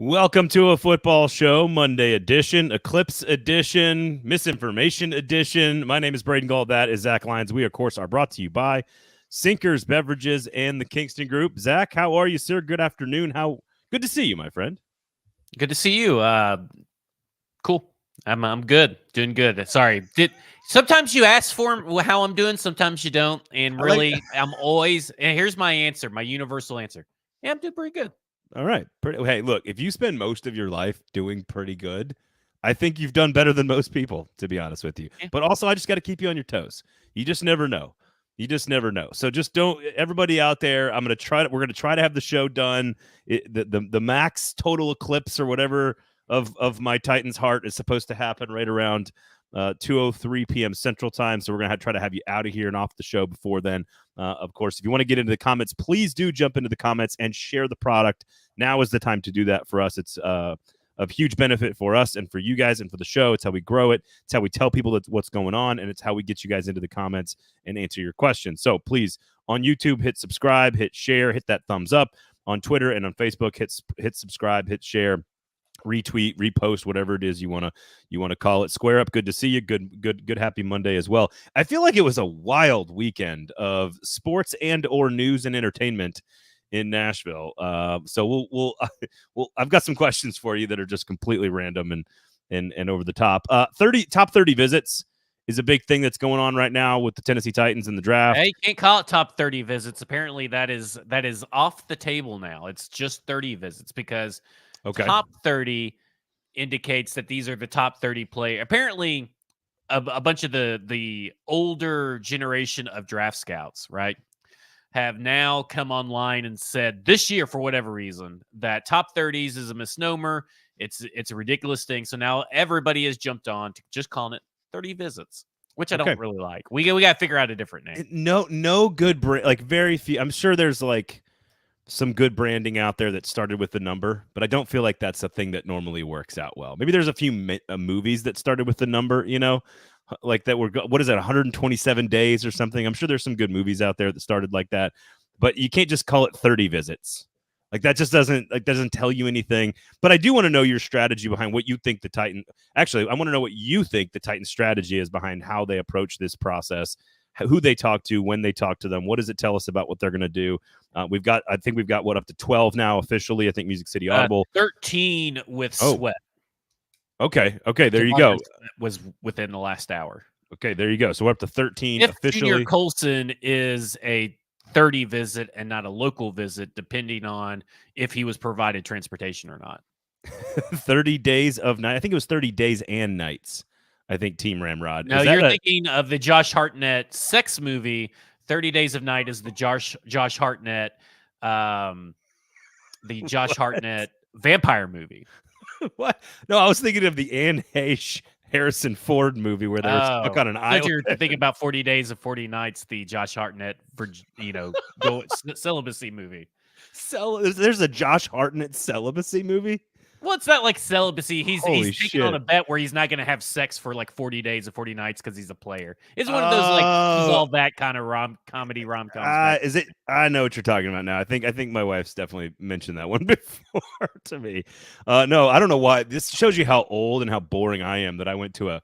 Welcome to a football show, Monday edition, Eclipse edition, Misinformation edition. My name is Braden Gall. That is Zach Lyons. We, of course, are brought to you by Sinkers Beverages and the Kingston Group. Zach, how are you, sir? Good afternoon. Good to see you, my friend. Good to see you. Cool. I'm good. Doing good. Sorry. Sometimes you ask for how I'm doing, sometimes you don't. And really, I'm always, and here's my answer, my universal answer. Yeah, I'm doing pretty good. All right. Hey, look, if you spend most of your life doing pretty good, I think you've done better than most people, to be honest with you. Yeah. But also, I just got to keep you on your toes. You just never know. So just don't. Everybody out there, we're going to try to have the show done. The max total eclipse or whatever of my Titans heart is supposed to happen right around 2:03 p.m. Central Time. So we're going to try to have you out of here and off the show before then. Of course, if you want to get into the comments, please do jump into the comments and share the product. Now is the time to do that for us. It's of huge benefit for us and for you guys and for the show. It's how we grow it. It's how we tell people what's going on, and it's how we get you guys into the comments and answer your questions. So please, on YouTube, hit subscribe, hit share, hit that thumbs up. On Twitter and on Facebook, hit subscribe, hit share, retweet, repost, whatever it is you want to call it. Square up. Good to see you. Good happy Monday as well. I feel like it was a wild weekend of sports and or news and entertainment in Nashville. So we'll I've got some questions for you that are just completely random and over the top. Top 30 visits is a big thing that's going on right now with the Tennessee Titans in the draft. Hey, you can't call it top 30 visits. Apparently that is off the table now. It's just 30 visits because top 30 indicates that these are the top 30 players. Apparently, a bunch of the older generation of draft scouts, right, have now come online and said this year, for whatever reason, that top 30s is a misnomer. It's a ridiculous thing. So now everybody has jumped on to just calling it 30 visits, which I don't really like. We got to figure out a different name. No good very few. I'm sure there's some good branding out there that started with the number, but I don't feel like that's a thing that normally works out well. Maybe there's a few movies that started with the number, like that were, what is it, 127 days or something? I'm sure there's some good movies out there that started like that, but you can't just call it 30 visits. Like that just doesn't tell you anything. But I do want to know your strategy behind what you think the Titan. Actually, I want to know what you think the Titan strategy is behind how they approach this process, who they talk to, when they talk to them. What does it tell us about what they're going to do? I think we've got up to 12 now officially. I think Music City Audible 13 with Sweat. Okay. There you go. Was within the last hour. Okay, there you go. So we're up to 13 if officially. Junior Colson is a 30 visit and not a local visit, depending on if he was provided transportation or not. 30 days of night. I think it was 30 days and nights. I think Team Ramrod. No, you're thinking of the Josh Hartnett sex movie. 30 Days of Night is the Josh Hartnett, vampire movie. What? No, I was thinking of the Anne Heche Harrison Ford movie where they were stuck on an island. You're thinking about 40 Days of 40 Nights, the Josh Hartnett celibacy movie. There's a Josh Hartnett celibacy movie? Well, it's not like celibacy. He's taking on a bet where he's not going to have sex for 40 days of 40 nights because he's a player. It's one of those he's all that kind of comedy rom-com. Is it? I know what you're talking about now. I think my wife's definitely mentioned that one before to me. No, I don't know why. This shows you how old and how boring I am that I went to a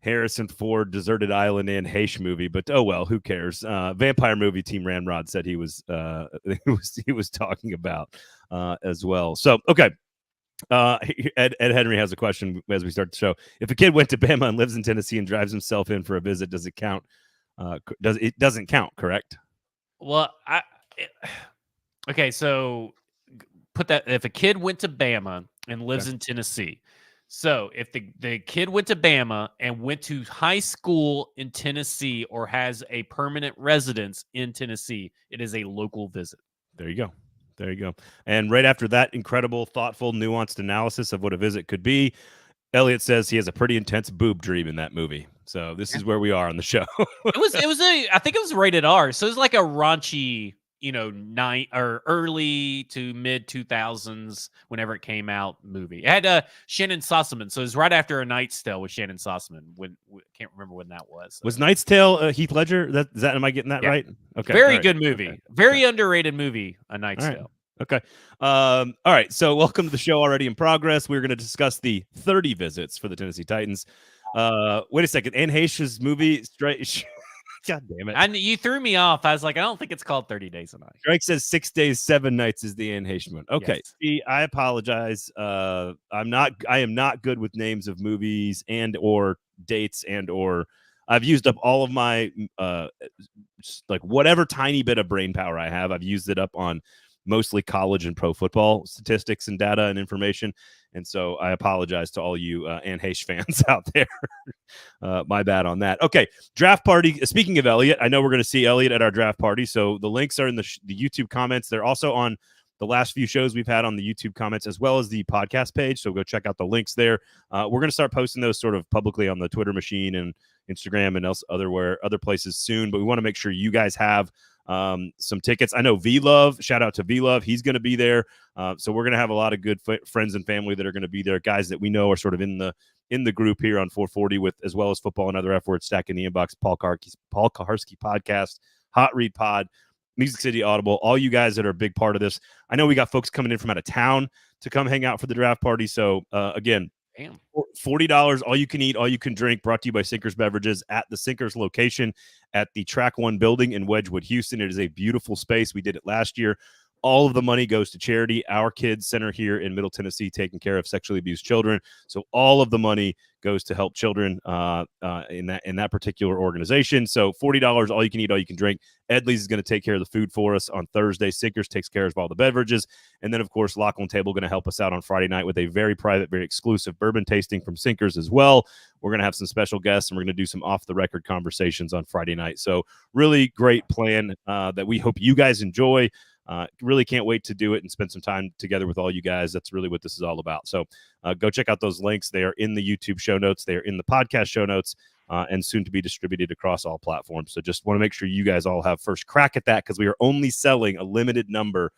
Harrison Ford Deserted Island and Heche movie, but oh well, who cares? Vampire movie Team Ramrod said he was talking about as well. So okay. Ed Henry has a question as we start the show. If a kid went to Bama and lives in Tennessee and drives himself in for a visit, does it count? It doesn't count, correct? Well, okay. So put that if a kid went to Bama and lives in Tennessee. So if the kid went to Bama and went to high school in Tennessee or has a permanent residence in Tennessee, it is a local visit. There you go. And right after that incredible, thoughtful, nuanced analysis of what a visit could be, Elliot says he has a pretty intense boob dream in that movie. So this is where we are on the show. I think it was rated R. So it was like a raunchy, early to mid 2000s, whenever it came out, movie. It had Shannon Sossaman. So it was right after A Knight's Tale with Shannon Sossaman. Can't remember when that was. Was Knight's Tale Heath Ledger? Am I getting that right? Okay. Very good movie. Okay. Very underrated movie, A Knight's Tale. Okay. All right. So welcome to the show already in progress. We're going to discuss the 30 visits for the Tennessee Titans. Wait a second. Anne Heche's movie straight. God damn it. You threw me off. I was like, I don't think it's called 30 Days a Night. Strike says 6 days, 7 nights is the Anne Heche one. Okay. Yes. See, I apologize. I am not good with names of movies and or dates and or I've used up all of my like whatever tiny bit of brain power I have. I've used it up on mostly college and pro football statistics and data and information. And so I apologize to all you Anne Heche fans out there. My bad on that. Okay, draft party. Speaking of Elliot, I know we're going to see Elliot at our draft party. So the links are in the YouTube comments. They're also on the last few shows we've had on the YouTube comments, as well as the podcast page. So go check out the links there. We're going to start posting those sort of publicly on the Twitter machine and Instagram and other places soon. But we want to make sure you guys have some tickets. I know V-Love, shout out to V-Love. He's going to be there. So we're going to have a lot of good friends and family that are going to be there. Guys that we know are sort of in the group here on 440 with, as well as Football and Other F Words, Stack in the Inbox, Paul Kaharski podcast, Hot Read Pod, Music City Audible, all you guys that are a big part of this. I know we got folks coming in from out of town to come hang out for the draft party. So again, Damn. $40, all you can eat, all you can drink, brought to you by Sinkers Beverages at the Sinkers location at the Track 1 building in Wedgwood, Houston. It is a beautiful space. We did it last year. All of the money goes to charity. Our Kids Center here in Middle Tennessee taking care of sexually abused children. So all of the money goes to help children in that particular organization. So $40, all you can eat, all you can drink. Edley's is going to take care of the food for us on Thursday. Sinkers takes care of all the beverages. And then, of course, Lock on Table going to help us out on Friday night with a very private, very exclusive bourbon tasting from Sinkers as well. We're going to have some special guests, and we're going to do some off-the-record conversations on Friday night. So really great plan that we hope you guys enjoy. Really can't wait to do it and spend some time together with all you guys. That's really what this is all about. So go check out those links. They are in the YouTube show notes. They are in the podcast show notes and soon to be distributed across all platforms. So just want to make sure you guys all have first crack at that because we are only selling a limited number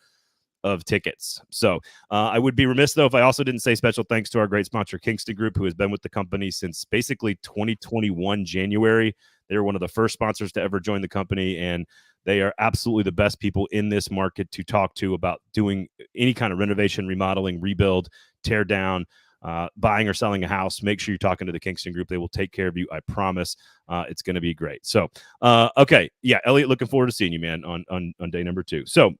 of tickets. So I would be remiss, though, if I also didn't say special thanks to our great sponsor, Kingston Group, who has been with the company since basically 2021 January. They were one of the first sponsors to ever join the company, and they are absolutely the best people in this market to talk to about doing any kind of renovation, remodeling, rebuild, tear down, buying or selling a house. Make sure you're talking to the Kingston Group. They will take care of you. I promise. It's going to be great. So, okay. Yeah, Elliot, looking forward to seeing you, man, on day number 2. So,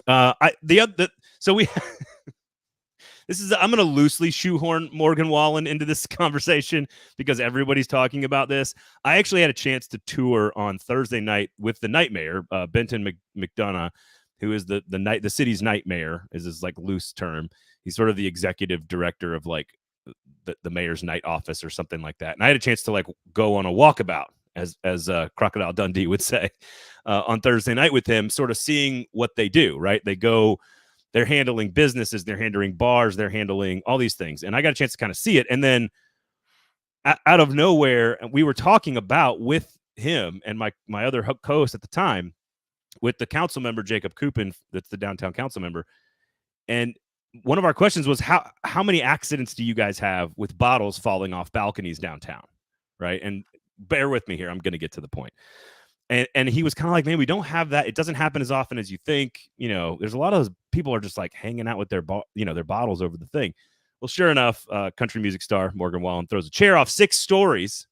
we I'm going to loosely shoehorn Morgan Wallen into this conversation because everybody's talking about this. I actually had a chance to tour on Thursday night with the night mayor, Benton McDonough, who is the city's night mayor, is his like loose term. He's sort of the executive director of like the mayor's night office or something like that. And I had a chance to like go on a walkabout, as Crocodile Dundee would say, on Thursday night with him, sort of seeing what they do, right? They're handling businesses, they're handling bars, they're handling all these things. And I got a chance to kind of see it. And then out of nowhere, we were talking about with him and my other co-host at the time, with the council member, Jacob Coupin, that's the downtown council member. And one of our questions was, how many accidents do you guys have with bottles falling off balconies downtown? Right. And bear with me here. I'm going to get to the point. And he was kind of like, man, we don't have that. It doesn't happen as often as you think. You know, there's a lot of those people are just like hanging out with their bottles over the thing. Well, sure enough, country music star Morgan Wallen throws a chair off 6 stories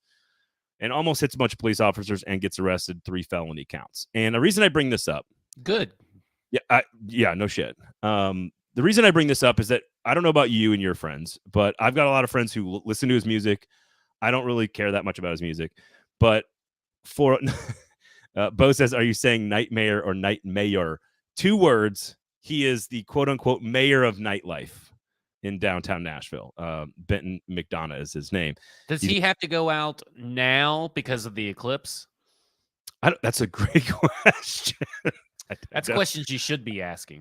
and almost hits a bunch of police officers and gets arrested, 3 felony counts. And the reason I bring this up. Good. Yeah, no shit. The reason I bring this up is that I don't know about you and your friends, but I've got a lot of friends who listen to his music. I don't really care that much about his music, but for Bo says, are you saying nightmare or night mayor? 2 words. He is the quote unquote mayor of nightlife in downtown Nashville. Benton McDonough is his name. Does he have to go out now because of the eclipse? That's a great question. That's questions you should be asking.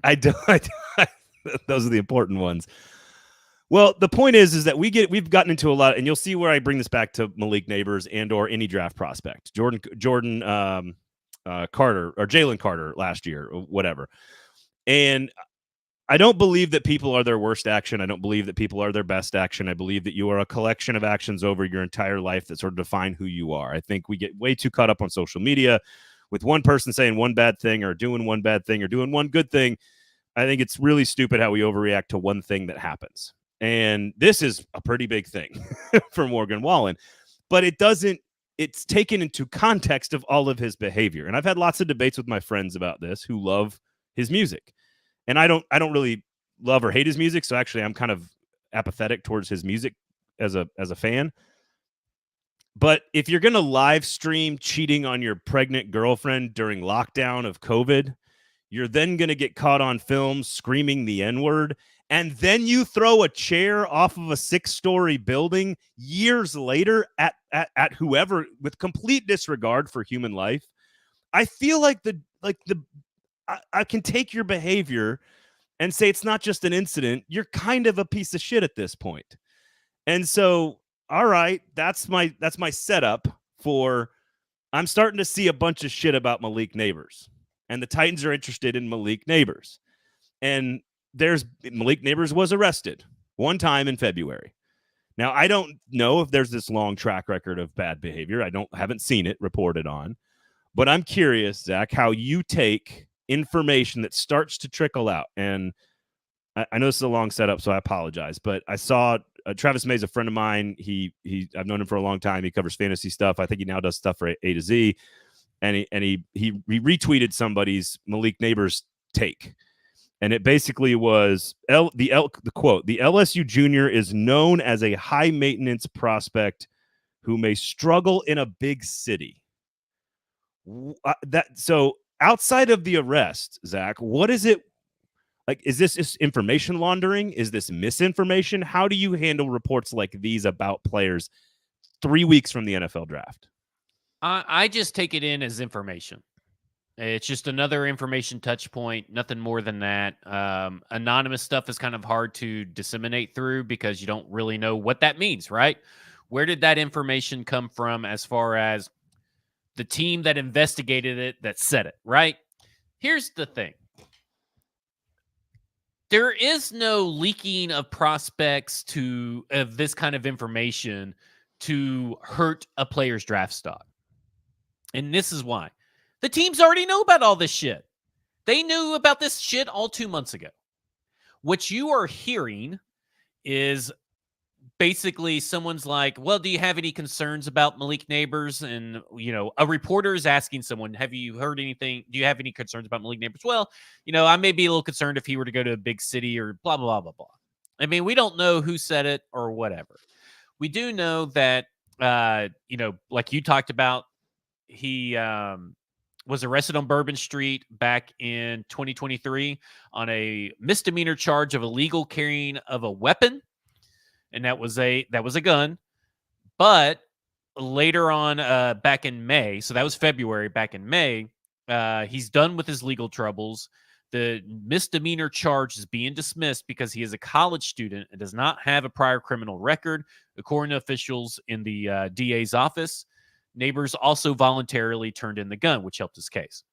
Those are the important ones. Well, the point is that we've gotten into a lot, and you'll see where I bring this back to Malik Nabers and or any draft prospect, Jordan Carter or Jalen Carter last year, or whatever. And I don't believe that people are their worst action. I don't believe that people are their best action. I believe that you are a collection of actions over your entire life that sort of define who you are. I think we get way too caught up on social media with one person saying one bad thing or doing one bad thing or doing one good thing. I think it's really stupid how we overreact to one thing that happens. And this is a pretty big thing for Morgan Wallen, but it's taken into context of all of his behavior. And I've had lots of debates with my friends about this who love his music. And I don't really love or hate his music. So actually I'm kind of apathetic towards his music as a fan. But if you're going to live stream cheating on your pregnant girlfriend during lockdown of COVID, you're then going to get caught on film screaming the N-word, and then you throw a chair off of a 6-story building years later at whoever with complete disregard for human life. I feel like I can take your behavior and say it's not just an incident. You're kind of a piece of shit at this point. And so, all right, that's my setup for I'm starting to see a bunch of shit about Malik Nabers. And the Titans are interested in Malik Nabers. And Malik Nabers was arrested one time in February. Now, I don't know if there's this long track record of bad behavior. Haven't seen it reported on. But I'm curious, Zach, how you take information that starts to trickle out. And I know this is a long setup, so I apologize. But I saw Travis May's a friend of mine. I've known him for a long time. He covers fantasy stuff. I think he now does stuff for A to Z. And he retweeted somebody's Malik Nabers take. And it basically was the quote, "The LSU junior is known as a high maintenance prospect who may struggle in a big city." So outside of the arrest, Zach, what is it like? Is this just information laundering? Is this misinformation? How do you handle reports like these about players 3 weeks from the NFL draft? I just take it in as information. It's just another information touch point, nothing more than that. Anonymous stuff is kind of hard to disseminate through because you don't really know what that means, right? Where did that information come from as far as the team that investigated it, that said it, right? Here's the thing. There is no leaking of prospects of this kind of information to hurt a player's draft stock. And this is why. The teams already know about all this shit. They knew about this shit all 2 months ago. What you are hearing is basically someone's like, well, do you have any concerns about Malik Nabers? And, a reporter is asking someone, have you heard anything? Do you have any concerns about Malik Nabers? Well, I may be a little concerned if he were to go to a big city or blah, blah, blah, blah, blah. I mean, we don't know who said it or whatever. We do know that, like you talked about, he was arrested on Bourbon Street back in 2023 on a misdemeanor charge of illegal carrying of a weapon. And that was a gun. But later on, back in May, so that was February, back in May, he's done with his legal troubles. The misdemeanor charge is being dismissed because he is a college student and does not have a prior criminal record, according to officials in the DA's office. Nabers also voluntarily turned in the gun, which helped his case.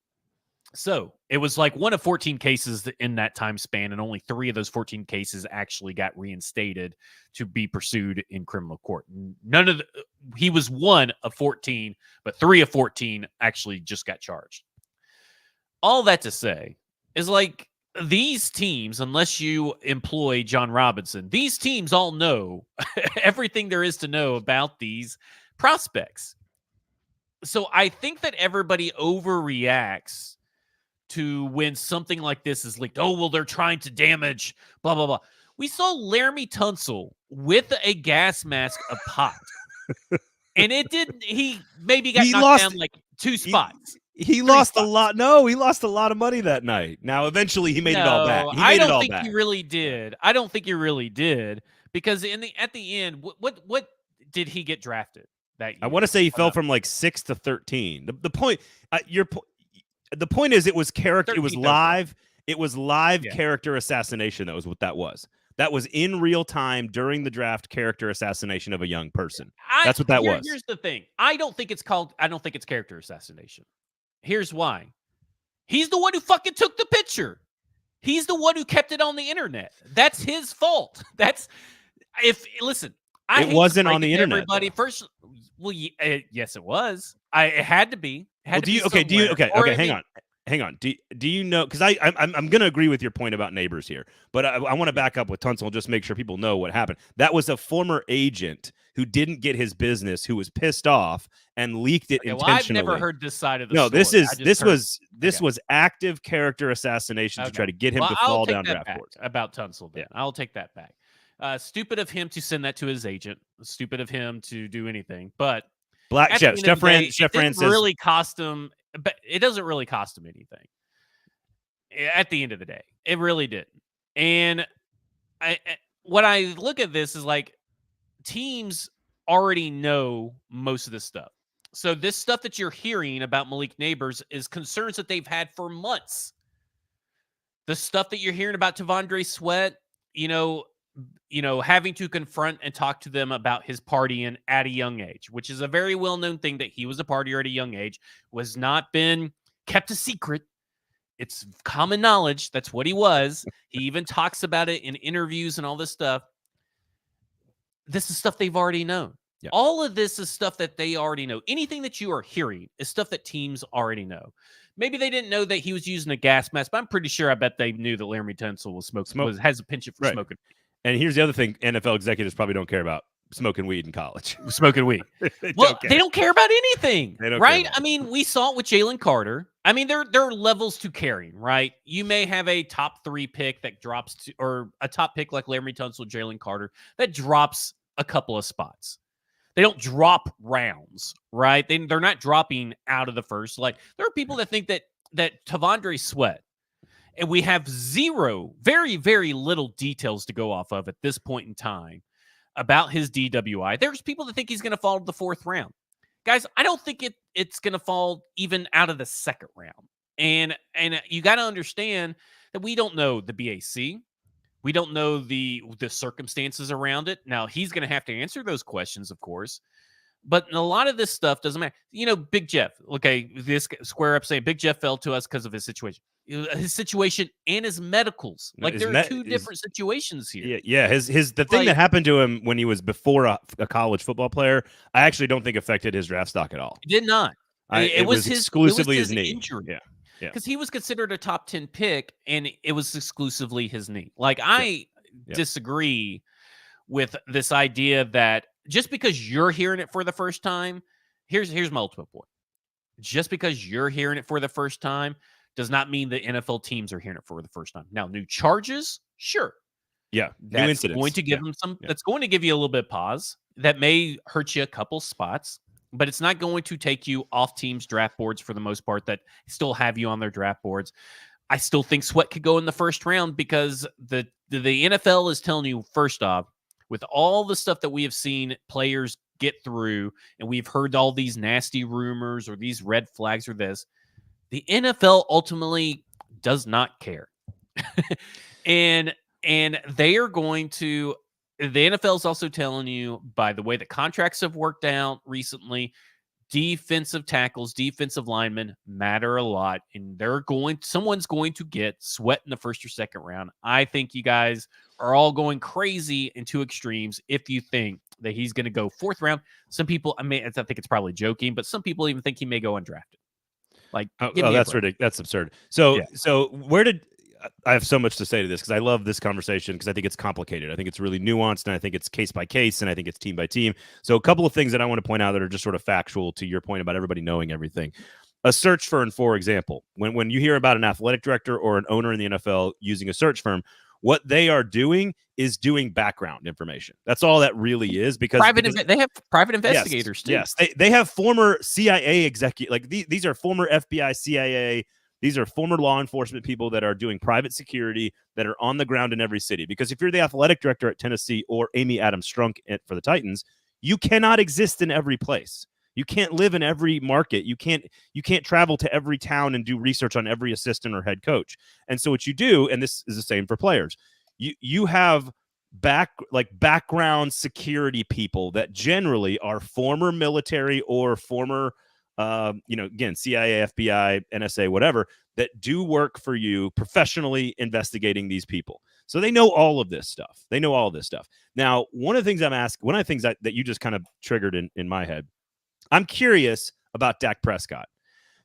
So it was like one of 14 cases in that time span, and only 3 of those 14 cases actually got reinstated to be pursued in criminal court. He was one of 14, but 3 of 14 actually just got charged. All that to say is, like, these teams, unless you employ John Robinson, these teams all know everything there is to know about these prospects. So I think that everybody overreacts to when something like this is leaked. Oh, well, they're trying to damage, blah, blah, blah. We saw Laramie Tunsil with a gas mask of pot. And he maybe got knocked down like 2 spots. He lost a lot. No, he lost a lot of money that night. Now, eventually, he made it all back. I don't think he really did. I don't think he really did, because at the end, what did he get drafted that year? I want to say he fell from like 6 to 13. The point, the point is, it was character. It was live. It was live character assassination. That was what that was. That was in real time during the draft, character assassination of a young person. That's what that was. Here's the thing. I don't think it's character assassination. Here's why. He's the one who fucking took the picture. He's the one who kept it on the internet. That's his fault. Listen, it wasn't on the internet. Everybody first. Well, yes, it was. It had to be. Okay, hang hang on. Do you know? Because I'm going to agree with your point about Nabers here, but I want to back up with Tunsil and just make sure people know what happened. That was a former agent who didn't get his business, who was pissed off and leaked it intentionally. Well, I've never heard this side of the story. No, this was active character assassination to try to get him to fall down draft boards. About Tunsil, then. I'll take that back. Stupid of him to send that to his agent. Stupid of him to do anything. But Chef Rand says really cost him. But it doesn't really cost him anything. At the end of the day, it really didn't. And what I look at this is like teams already know most of this stuff. So this stuff that you're hearing about Malik Nabers is concerns that they've had for months. The stuff that you're hearing about T'Vondre Sweat, having to confront and talk to them about his partying at a young age, which is a very well-known thing that he was a partier at a young age, was not been kept a secret. It's common knowledge. That's what he was. He even talks about it in interviews and all this stuff. This is stuff they've already known. Yep. All of this is stuff that they already know. Anything that you are hearing is stuff that teams already know. Maybe they didn't know that he was using a gas mask, but I'm pretty sure I bet they knew that Laremy Tunsil has a penchant for smoking. And here's the other thing NFL executives probably don't care about: smoking weed in college. Smoking weed. They don't care about anything, right? I mean, we saw it with Jalen Carter. I mean, there are levels to caring, right? You may have a top 3 pick that drops to, or a top pick like Laremy Tunsil, Jalen Carter, that drops a couple of spots. They don't drop rounds, right? They're not dropping out of the first. Like, there are people that think that T'Vondre Sweat, and we have zero, very, very little details to go off of at this point in time about his DWI. There's people that think he's going to fall to the 4th round. Guys, I don't think it's going to fall even out of the 2nd round. And you got to understand that we don't know the BAC. We don't know the circumstances around it. Now, he's going to have to answer those questions, of course. But a lot of this stuff doesn't matter. Big Jeff, okay, this square up saying Big Jeff fell to us because of his situation. His situation and his medicals. Like, there are two different situations here. Yeah. The thing that happened to him when he was before a college football player, I actually don't think affected his draft stock at all. It did not. It was exclusively his knee. Injury. Yeah. Because he was considered a top 10 pick, and it was exclusively his knee. Like, I disagree with this idea that just because you're hearing it for the first time, here's my ultimate point. Just because you're hearing it for the first time does not mean the NFL teams are hearing it for the first time. Now, new charges, sure. Yeah, new incidents. Going to give them some. That's going to give you a little bit of pause. That may hurt you a couple spots, but it's not going to take you off teams' draft boards for the most part that still have you on their draft boards. I still think Sweat could go in the 1st round because the NFL is telling you, first off, with all the stuff that we have seen players get through, and we've heard all these nasty rumors or these red flags or this, the NFL ultimately does not care. and they are going to, the NFL is also telling you, by the way the contracts have worked out recently, defensive tackles, defensive linemen matter a lot, and someone's going to get Sweat in the 1st or 2nd round. I think you guys are all going crazy in 2 extremes if you think that he's going to go 4th round. Some people, I think it's probably joking, but some people even think he may go undrafted. Like, that's ridiculous. That's absurd. So where did I have so much to say to this because I love this conversation because I think it's complicated. I think it's really nuanced, and I think it's case by case, and I think it's team by team. So a couple of things that I want to point out that are just sort of factual to your point about everybody knowing everything. A search firm, for example, when you hear about an athletic director or an owner in the NFL using a search firm, what they are doing is doing background information. That's all that really is, because they have private investigators too. Yes, they have former CIA executive, like these are former FBI, CIA. These are former law enforcement people that are doing private security that are on the ground in every city. Because if you're the athletic director at Tennessee or Amy Adams Strunk for the Titans, you cannot exist in every place. You can't live in every market. You can't travel to every town and do research on every assistant or head coach. And so what you do, and this is the same for players, you have background security people that generally are former military or former again, CIA, FBI, NSA, whatever, that do work for you professionally investigating these people. So they know all of this stuff. Now, one of the things that you just kind of triggered in my head, I'm curious about Dak Prescott,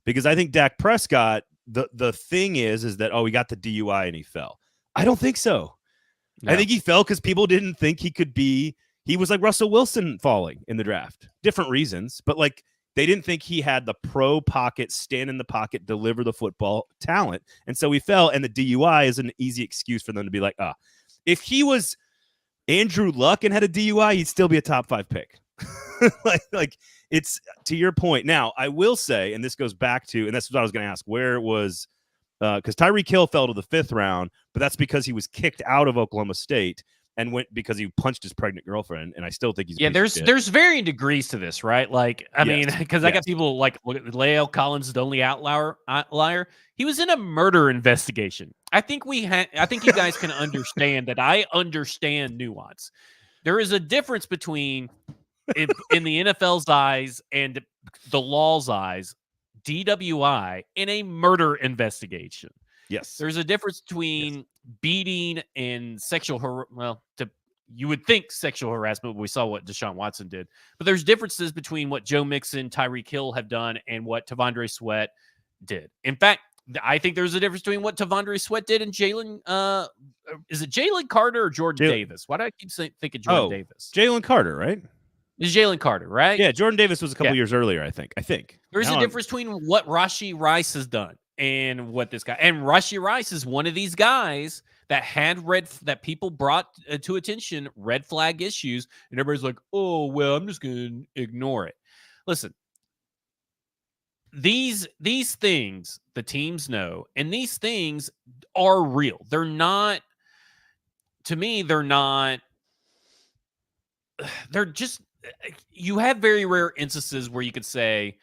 because I think Dak Prescott the thing is that, oh, he got the DUI and he fell. I don't think so. No. I think he fell because people didn't think he could be. He was like Russell Wilson falling in the draft. Different reasons, but like they didn't think he had the pro pocket, stand in the pocket, deliver the football talent. And so he fell, and the DUI is an easy excuse for them to be like, if he was Andrew Luck and had a DUI, he'd still be a top 5 pick. like it's to your point. Now, I will say, and this goes back to, and that's what I was going to ask, where was, because Tyreek Hill fell to the 5th round, but that's because he was kicked out of Oklahoma State and went because he punched his pregnant girlfriend. And I still think he's there's varying degrees to this, right? Like, I mean, because I got people like Lael Collins, the only outlier. He was in a murder investigation. I think you guys can understand that. I understand nuance. There is a difference between in the NFL's eyes and the law's eyes, DWI in a murder investigation. Yes. There's a difference between beating and sexual you would think sexual harassment, but we saw what Deshaun Watson did. But there's differences between what Joe Mixon, Tyreek Hill have done and what T'Vondre Sweat did. In fact, I think there's a difference between what T'Vondre Sweat did and Jalen. Is it Jalen Carter or Jordan Davis? Why do I keep thinking Jordan Davis? Jalen Carter, right? It's Jalen Carter, right? Yeah, Jordan Davis was a couple years earlier, I think. There's a difference between what Rashee Rice has done and what this guy. And Rashee Rice is one of these guys that had that people brought to attention red flag issues, and everybody's like, "Oh, well, I'm just going to ignore it." Listen, these things the teams know, and these things are real. They're not. To me, they're not. They're just. You have very rare instances where you could say,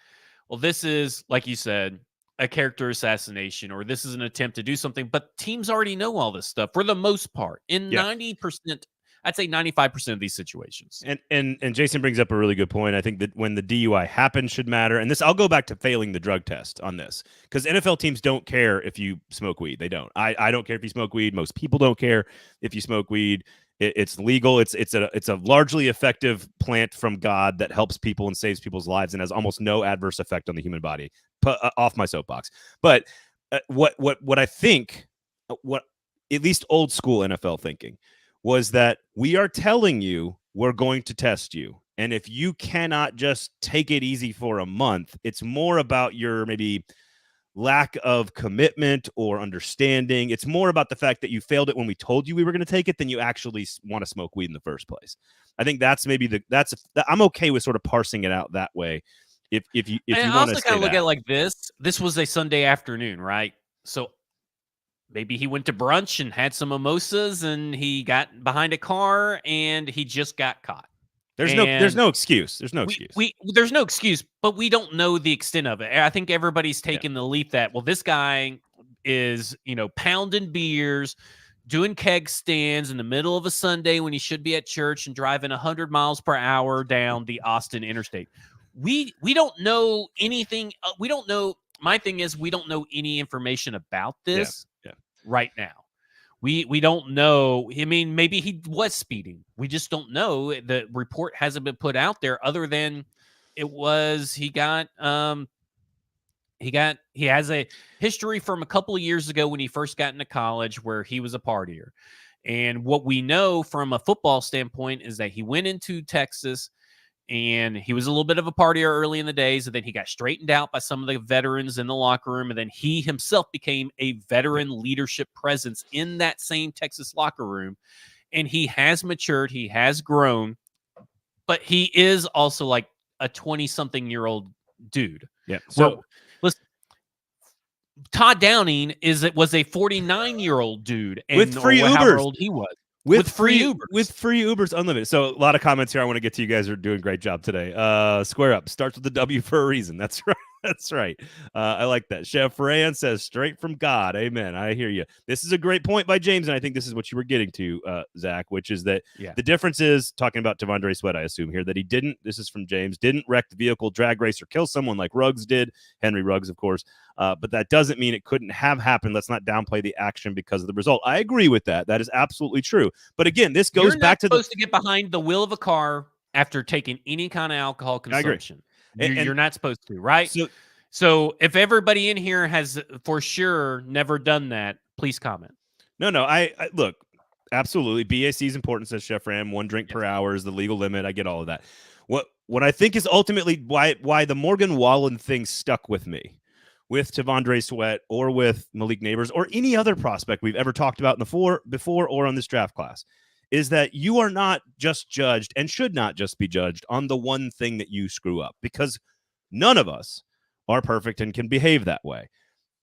well, this is, like you said, a character assassination, or this is an attempt to do something, but teams already know all this stuff for the most part. In 90%, I'd say 95% of these situations. And Jason brings up a really good point. I think that when the DUI happens should matter. And this, I'll go back to failing the drug test on this, because NFL teams don't care if you smoke weed. They don't. I don't care if you smoke weed. Most people don't care if you smoke weed. It's legal. It's a largely effective plant from God that helps people and saves people's lives and has almost no adverse effect on the human body. Off my soapbox. But what I think, what at least old school NFL thinking was that we are telling you we're going to test you. And if you cannot just take it easy for a month, it's more about your maybe lack of commitment or understanding. It's more about the fact that you failed it when we told you we were going to take it than you actually want to smoke weed in the first place. I think that's maybe I'm okay with sort of parsing it out that way. If you want to also kind of look at it like this was a Sunday afternoon, right? So maybe he went to brunch and had some mimosas and he got behind a car and he just got caught. There's no excuse. There's no excuse, but we don't know the extent of it. I think everybody's taking the leap that, well, this guy is, pounding beers, doing keg stands in the middle of a Sunday when he should be at church and driving 100 miles per hour down the Austin interstate. We don't know anything. We don't know. My thing is, we don't know any information about this right now. We don't know. I mean, maybe he was speeding. We just don't know. The report hasn't been put out there other than he has a history from a couple of years ago when he first got into college where he was a partier. And what we know from a football standpoint is that he went into Texas and he was a little bit of a partier early in the days, and then he got straightened out by some of the veterans in the locker room, and then he himself became a veteran leadership presence in that same Texas locker room, and he has matured, he has grown, but he is also like a 20-something-year-old dude. Yeah. So listen, Todd Downing was a 49-year-old dude, and with free Ubers. However old he was. With free Ubers unlimited. So a lot of comments here. I want to get to. You guys are doing a great job today. Square up starts with the W for a reason. That's right. That's right. I like that. Chef Fran says straight from God. Amen. I hear you. This is a great point by James, and I think this is what you were getting to, Zach, which is that the difference is talking about T'Vondre Sweat, I assume here, that he didn't, this is from James, didn't wreck the vehicle, drag race, or kill someone like Ruggs did. Henry Ruggs, of course. But that doesn't mean it couldn't have happened. Let's not downplay the action because of the result. I agree with that. That is absolutely true. But again, this goes back to supposed to get behind the wheel of a car after taking any kind of alcohol consumption. I agree. You're not supposed to, right? So So if everybody in here has for sure never done that, please comment. No, I look, absolutely. BAC is important, says Chef Ram. 1 drink per hour is the legal limit. I get all of that. What I think is ultimately why the Morgan Wallen thing stuck with me, with T'Vondre Sweat or with Malik Nabers or any other prospect we've ever talked about before or on this draft class, is that you are not just judged and should not just be judged on the one thing that you screw up, because none of us are perfect and can behave that way.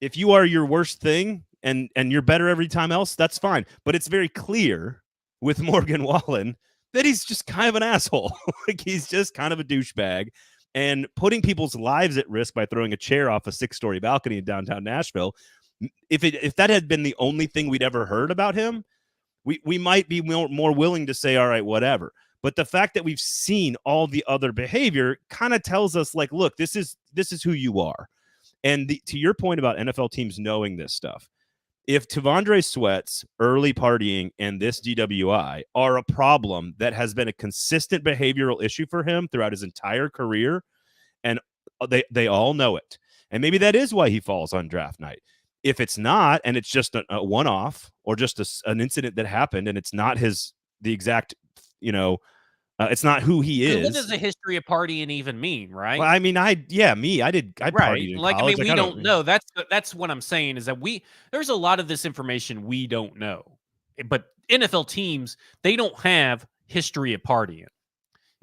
If you are your worst thing and you're better every time else, that's fine. But it's very clear with Morgan Wallen that he's just kind of an asshole. Like, he's just kind of a douchebag and putting people's lives at risk by throwing a chair off a 6-story balcony in downtown Nashville. If that had been the only thing we'd ever heard about him, we might be more willing to say, all right, whatever. But the fact that we've seen all the other behavior kind of tells us, like, look, this is who you are. And to your point about NFL teams knowing this stuff, if T'Vondre Sweat's early partying and this DWI are a problem that has been a consistent behavioral issue for him throughout his entire career, and they all know it, and maybe that is why he falls on draft night. If it's not, and it's just a one-off or just an incident that happened, and it's not the exact, it's not who he is. What does a history of partying even mean, right? Well, I mean, I partied in like college. I mean, we don't know. That's what I'm saying, is that there's a lot of this information we don't know. But NFL teams, they don't have history of partying.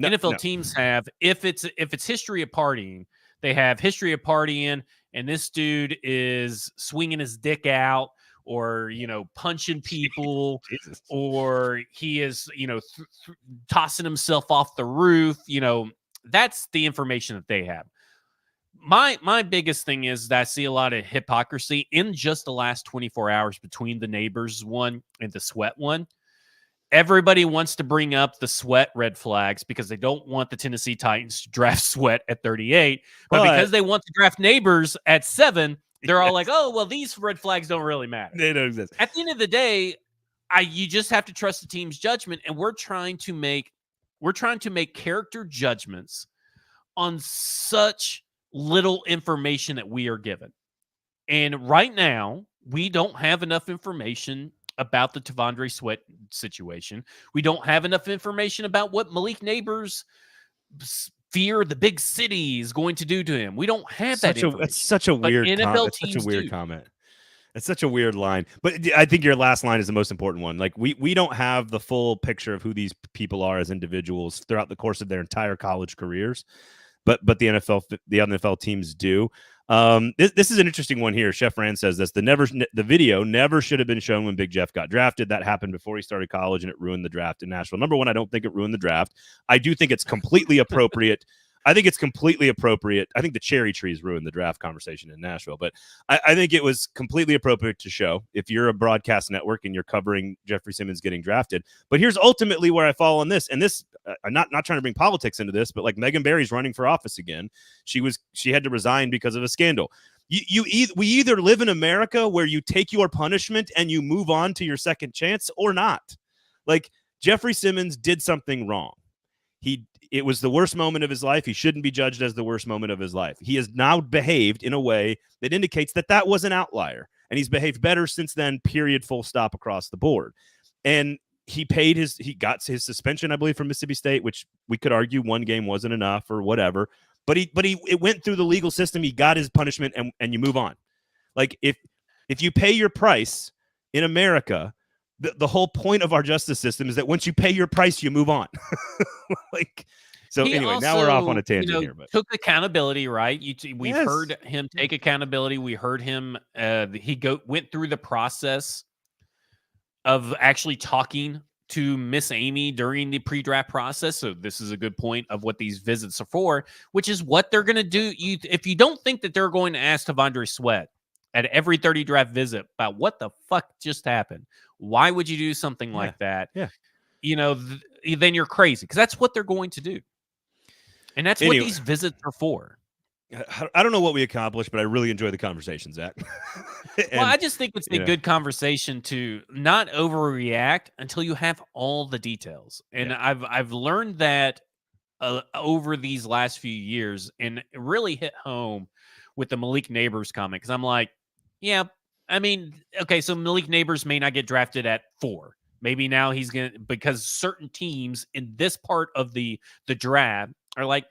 NFL teams have, if it's history of partying, they have history of partying, and this dude is swinging his dick out, or punching people, or he is tossing himself off the roof. That's the information that they have. My biggest thing is that I see a lot of hypocrisy in just the last 24 hours between the Nabers one and the Sweat one. Everybody wants to bring up the Sweat red flags because they don't want the Tennessee Titans to draft Sweat at 38, but because they want to draft Nabers at 7, they're all like, oh, well, these red flags don't really matter. They don't exist. At the end of the day, you just have to trust the team's judgment, and we're trying to make character judgments on such little information that we are given. And right now, we don't have enough information about the T'Vondre Sweat situation. We don't have enough information about what Malik Nabers' fear the big city is going to do to him. We don't have that information. That's such a weird comment. It's such a weird comment. It's such a weird line. But I think your last line is the most important one. Like, we don't have the full picture of who these people are as individuals throughout the course of their entire college careers. But the NFL teams do. This is an interesting one here. Chef Rand says this: the video never should have been shown when Big Jeff got drafted. That happened before he started college, and it ruined the draft in Nashville. Number one, I don't think it ruined the draft. I do think it's completely appropriate. I think it's completely appropriate. I think the cherry trees ruined the draft conversation in Nashville, but I think it was completely appropriate to show if you're a broadcast network and you're covering Jeffrey Simmons getting drafted. But here's ultimately where I fall on this, and this I'm not trying to bring politics into this, but like Megan Barry's running for office again. She had to resign because of a scandal. We either live in America where you take your punishment and you move on to your second chance, or not. Like, Jeffrey Simmons did something wrong. It was the worst moment of his life. He shouldn't be judged as the worst moment of his life. He has now behaved in a way that indicates that was an outlier, and he's behaved better since then, period, full stop, across the board. And he got his suspension, I believe, from Mississippi State, which we could argue one game wasn't enough or whatever, but it went through the legal system. He got his punishment, and you move on. Like, if you pay your price in America, the whole point of our justice system is that once you pay your price, you move on. Anyway, now we're off on a tangent here. But took accountability, right? We've heard him take accountability. We heard him. Went through the process of actually talking to Miss Amy during the pre-draft process. So this is a good point of what these visits are for, which is what they're going to do. If you don't think that they're going to ask T'Vondre Sweat at every 30 draft visit about what the fuck just happened, why would you do something like that? Yeah. Then you're crazy, because that's what they're going to do. And that's what these visits are for. I don't know what we accomplished, but I really enjoy the conversation, Zach. Well, I just think it's a good conversation to not overreact until you have all the details. And I've learned that over these last few years, and it really hit home with the Malik Nabers comment, because I'm like, yeah, I mean, okay, so Malik Nabers may not get drafted at 4. Maybe now he's going to, because certain teams in this part of the draft are like,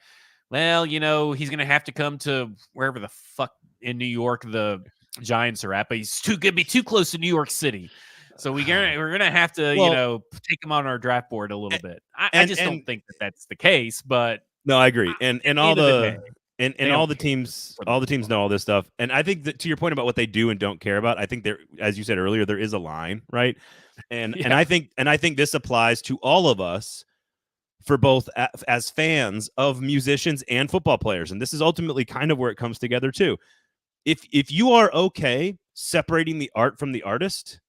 well, you know, he's going to have to come to wherever the fuck in New York the Giants are at, but he's going to be too close to New York City. So we're gonna have to, you know, take him on our draft board a little bit. I just don't think that that's the case, but no, I agree. And all the all the teams know all this stuff. And I think that to your point about what they do and don't care about, I think there, as you said earlier, there is a line, right? And and I think this applies to all of us for both as fans of musicians and football players. And this is ultimately kind of where it comes together too. If you are okay separating the art from the artist,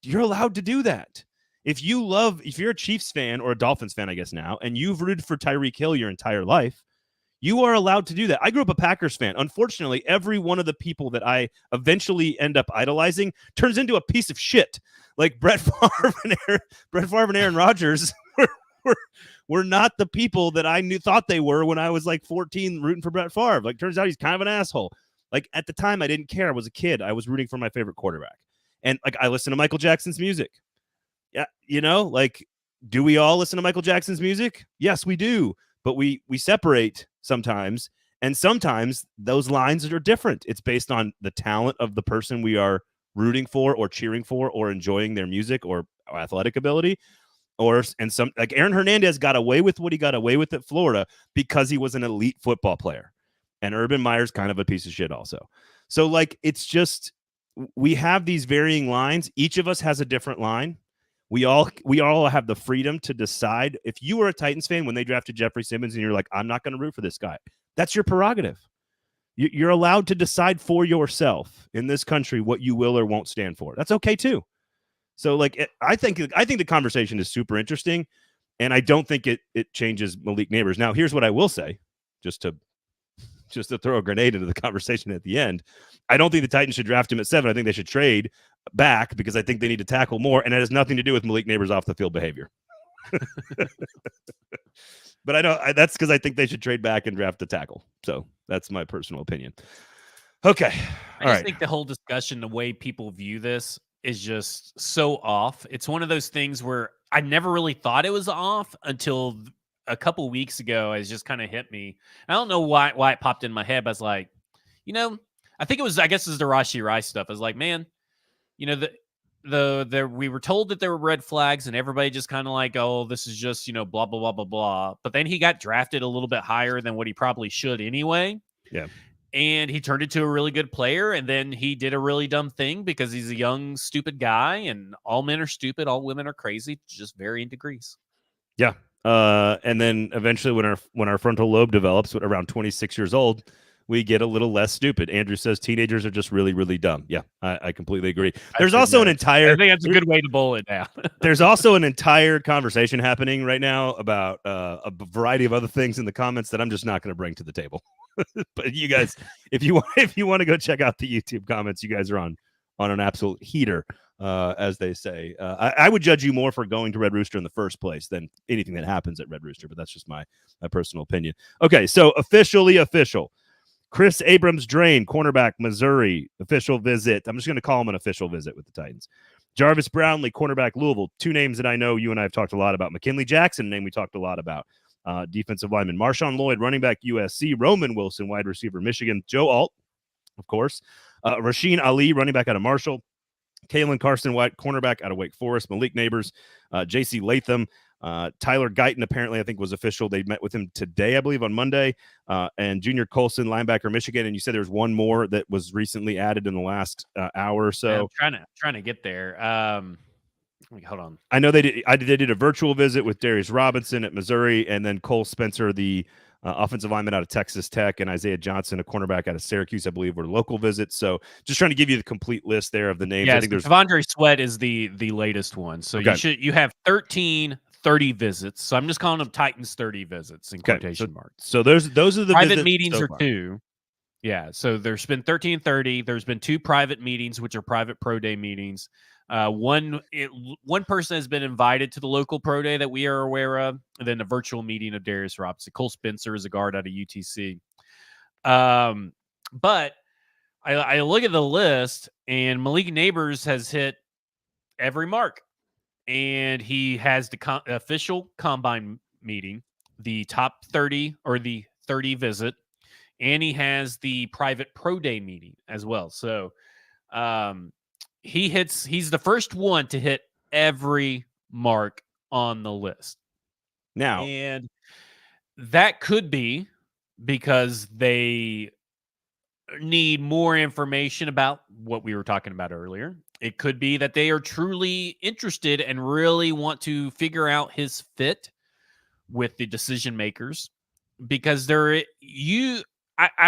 you're allowed to do that. If you're a Chiefs fan or a Dolphins fan, I guess now, and you've rooted for Tyreek Hill your entire life, you are allowed to do that. I grew up a Packers fan. Unfortunately, every one of the people that I eventually end up idolizing turns into a piece of shit. Like Brett Favre and Aaron Rodgers were not the people that I thought they were when I was like 14 rooting for Brett Favre. Like, turns out he's kind of an asshole. Like, at the time, I didn't care. I was a kid. I was rooting for my favorite quarterback. And like, I listen to Michael Jackson's music. Yeah, you know, like, do we all listen to Michael Jackson's music? Yes, we do. But we separate sometimes, and sometimes those lines are different. It's based on the talent of the person we are rooting for or cheering for or enjoying their music or athletic ability. And some, like Aaron Hernandez got away with what he got away with at Florida because he was an elite football player. And Urban Meyer's kind of a piece of shit also. So like, it's just, we have these varying lines. Each of us has a different line. We all have the freedom to decide. If you were a Titans fan when they drafted Jeffrey Simmons and you're like, I'm not going to root for this guy, that's your prerogative. You're allowed to decide for yourself in this country what you will or won't stand for. That's okay too. So like, I think the conversation is super interesting, and I don't think it changes Malik Nabers. Now, here's what I will say, just to throw a grenade into the conversation at the end. I don't think the Titans should draft him at 7. I think they should trade back because I think they need to tackle more, and it has nothing to do with Malik Nabers off the field behavior. But that's because I think they should trade back and draft a tackle. So that's my personal opinion. Okay. I just think the whole discussion, the way people view this, is just so off. It's one of those things where I never really thought it was off until a couple weeks ago. It just kind of hit me. I don't know why it popped in my head, but I was like, you know, I guess it was the Rashee Rice stuff. I was like, man, you know, we were told that there were red flags, and everybody just kind of like, oh, this is just, you know, blah, blah, blah, blah, blah. But then he got drafted a little bit higher than what he probably should anyway. Yeah. And he turned into a really good player, and then he did a really dumb thing because he's a young, stupid guy, and all men are stupid, all women are crazy, just varying degrees. Yeah. And then eventually when our frontal lobe develops around 26 years old, we get a little less stupid. Andrew says teenagers are just really, really dumb. Yeah, I completely agree. There's also an entire... I think that's a good way to boil it down. There's also an entire conversation happening right now about a variety of other things in the comments that I'm just not going to bring to the table. But you guys, if you want to go check out the YouTube comments, you guys are on an absolute heater, as they say. I would judge you more for going to Red Rooster in the first place than anything that happens at Red Rooster, but that's just my personal opinion. Okay, so official. Chris Abrams-Drain, cornerback, Missouri, official visit. I'm just going to call him an official visit with the Titans. Jarvis Brownlee, cornerback, Louisville. 2 names that I know you and I have talked a lot about. McKinley Jackson, name we talked a lot about. Defensive lineman. Marshawn Lloyd, running back, USC. Roman Wilson, wide receiver, Michigan. Joe Alt, of course. Rasheen Ali, running back out of Marshall. Kalen Carson White, cornerback out of Wake Forest. Malik Nabers, J.C. Latham. Tyler Guyton, apparently, I think, was official. They met with him today, I believe, on Monday. And Junior Colson, linebacker, Michigan. And you said there's one more that was recently added in the last hour or so. Yeah, I'm trying to get there. Hold on. I know they did a virtual visit with Darius Robinson at Missouri, and then Cole Spencer, the offensive lineman out of Texas Tech, and Isaiah Johnson, a cornerback out of Syracuse, I believe, were local visits. So just trying to give you the complete list there of the names. Yeah, I think there's T'Vondre Sweat is the latest one. So you have 13 30 visits. So I'm just calling them Titans 30 visits in quotation marks. So those are the private meetings are 2. Yeah. So there's been 13 30. There's been 2 private meetings, which are private pro day meetings. One person has been invited to the local pro day that we are aware of, and then a virtual meeting of Darius Robinson. Cole Spencer is a guard out of UTC. But I look at the list, and Malik Nabers has hit every mark, and he has the official combine meeting, the top 30 or the 30 visit, and he has the private pro day meeting as well. So he's the first one to hit every mark on the list. Now, and that could be because they need more information about what we were talking about earlier. It could be that they are truly interested and really want to figure out his fit with the decision makers, because I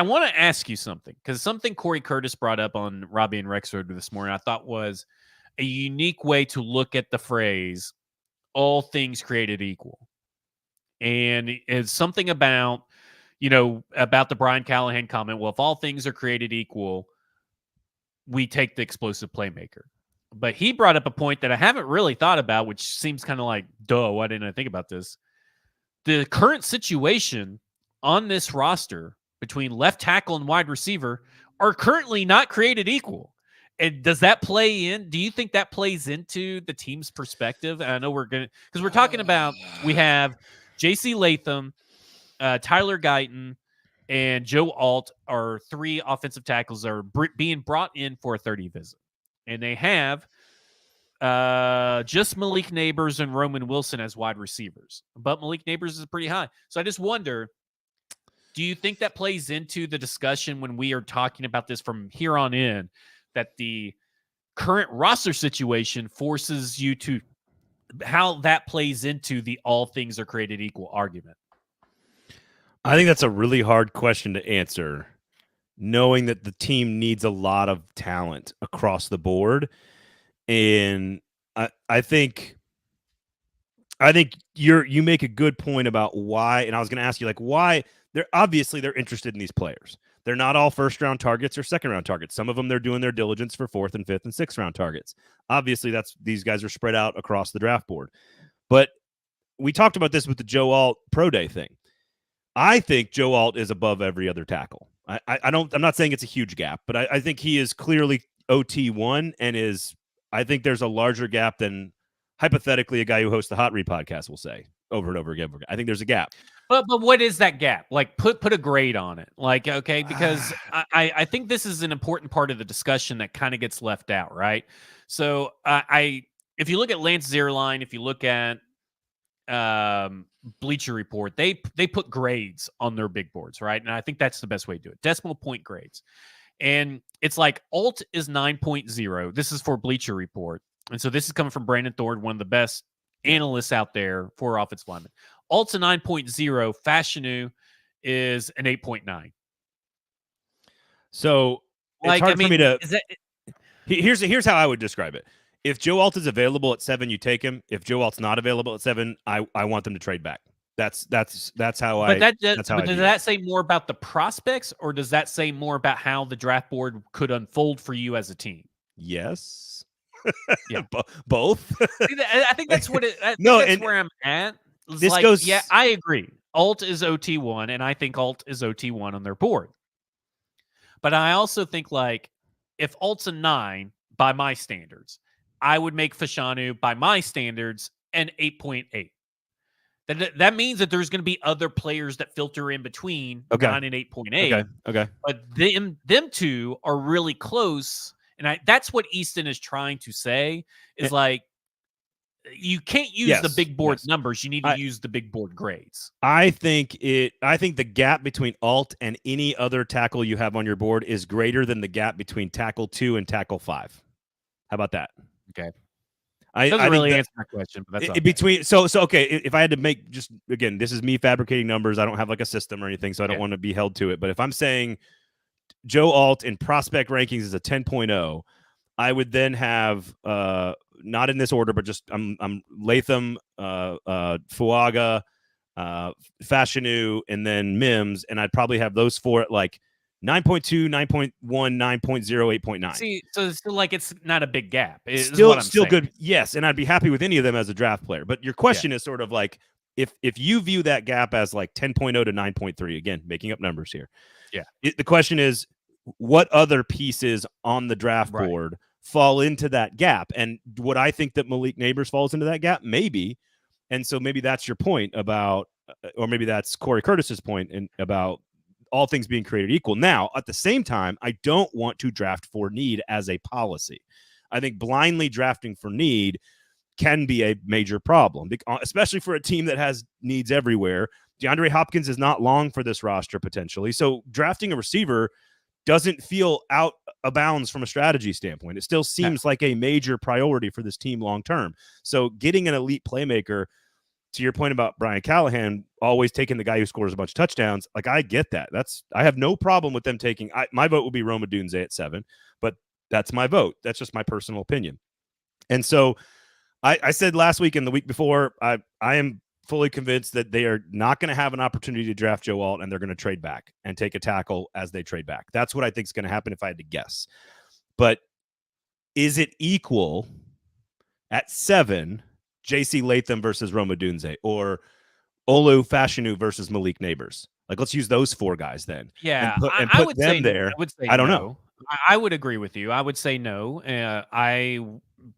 want to ask you something, because something Corey Curtis brought up on Robbie and Rexford this morning, I thought was a unique way to look at the phrase all things created equal. And it's something about, about the Brian Callahan comment. Well, if all things are created equal, we take the explosive playmaker. But he brought up a point that I haven't really thought about, which seems kind of like, duh, why didn't I think about this? The current situation on this roster between left tackle and wide receiver are currently not created equal. And does that play in? Do you think that plays into the team's perspective? And I know because we're talking about, we have J.C. Latham, Tyler Guyton, and Joe Alt are 3 offensive tackles that are being brought in for a 30 visit. And they have just Malik Nabers and Roman Wilson as wide receivers. But Malik Nabers is pretty high. So I just wonder, do you think that plays into the discussion when we are talking about this from here on in, that the current roster situation forces you to, how that plays into the all things are created equal argument? I think that's a really hard question to answer, knowing that the team needs a lot of talent across the board. And I think you make a good point about why, and I was going to ask you, like, why they're interested in these players. They're not all first-round targets or second-round targets. Some of them, they're doing their diligence for 4th and 5th and 6th-round targets. Obviously, these guys are spread out across the draft board. But we talked about this with the Joe Alt Pro Day thing. I think Joe Alt is above every other tackle. I'm not saying it's a huge gap, but I think he is clearly OT1 and I think there's a larger gap than hypothetically a guy who hosts the Hot Read podcast will say over and over again. I think there's a gap. But what is that gap? Like, put a grade on it. Like, okay, because I think this is an important part of the discussion that kind of gets left out, right? So if you look at Lance Zierlein, if you look at Bleacher Report, they put grades on their big boards, right? And I think that's the best way to do it. Decimal point grades. And it's like Alt is 9.0. This is for Bleacher Report. And so this is coming from Brandon Thorne, one of the best analysts out there for offensive linemen. Alt's a 9.0. Fashanu is an 8.9. So it's hard for me to. Here's how I would describe it. If Joe Alt is available at 7, you take him. If Joe Alt's not available at 7, I want them to trade back. That's how I. But does that say more about the prospects, or does that say more about how the draft board could unfold for you as a team? Yes. Yeah. Both. I think that's what it. That's where I'm at. This goes. Yeah, I agree. Alt is OT1, and I think Alt is OT1 on their board. But I also think, like, if Alt's a 9 by my standards, I would make Fashanu, by my standards, an 8.8. That means that there's going to be other players that filter in between 9 and 8.8. Okay. But them two are really close, and that's what Easton is trying to say, is like, you can't use the big board numbers. You need to use the big board grades. I think the gap between Alt and any other tackle you have on your board is greater than the gap between tackle 2 and tackle 5. How about that? Okay. Doesn't really answer my question, but that's okay. Between so okay. If I had to make, just again, this is me fabricating numbers. I don't have like a system or anything, so I don't want to be held to it. But if I'm saying Joe Alt in prospect rankings is a 10.0, I would then have not in this order, but just I'm Latham, Fuaga, Fashanu, and then Mims, and I'd probably have those 4 at like 9.2, 9.1, 9.0, 8.9. See, so like it's not a big gap. Still good. Yes, and I'd be happy with any of them as a draft player. But your question is sort of like, if you view that gap as like 10.0 to 9.3, again, making up numbers here. Yeah. The question is, what other pieces on the draft board fall into that gap? And would I think that Malik Nabers falls into that gap? Maybe. And so maybe that's your point about, or maybe that's Corey Curtis's point about all things being created equal. Now, at the same time, I don't want to draft for need as a policy. I think blindly drafting for need can be a major problem, especially for a team that has needs everywhere. DeAndre Hopkins is not long for this roster potentially. So drafting a receiver doesn't feel out of bounds from a strategy standpoint. It still seems like a major priority for this team long term. So getting an elite playmaker, to your point about Brian Callahan always taking the guy who scores a bunch of touchdowns, like I get that. I have no problem with them taking. My vote would be Rome Odunze at 7, but that's my vote. That's just my personal opinion. And so I said last week and the week before, I am fully convinced that they are not going to have an opportunity to draft Joe Alt, and they're going to trade back and take a tackle as they trade back. That's what I think is going to happen if I had to guess. But is it equal at 7, J.C. Latham versus Rome Odunze, or Olu Fashanu versus Malik Nabers? Like, let's use those 4 guys then. Yeah, and put them there. I would say I don't no. know. I would agree with you. I would say no. I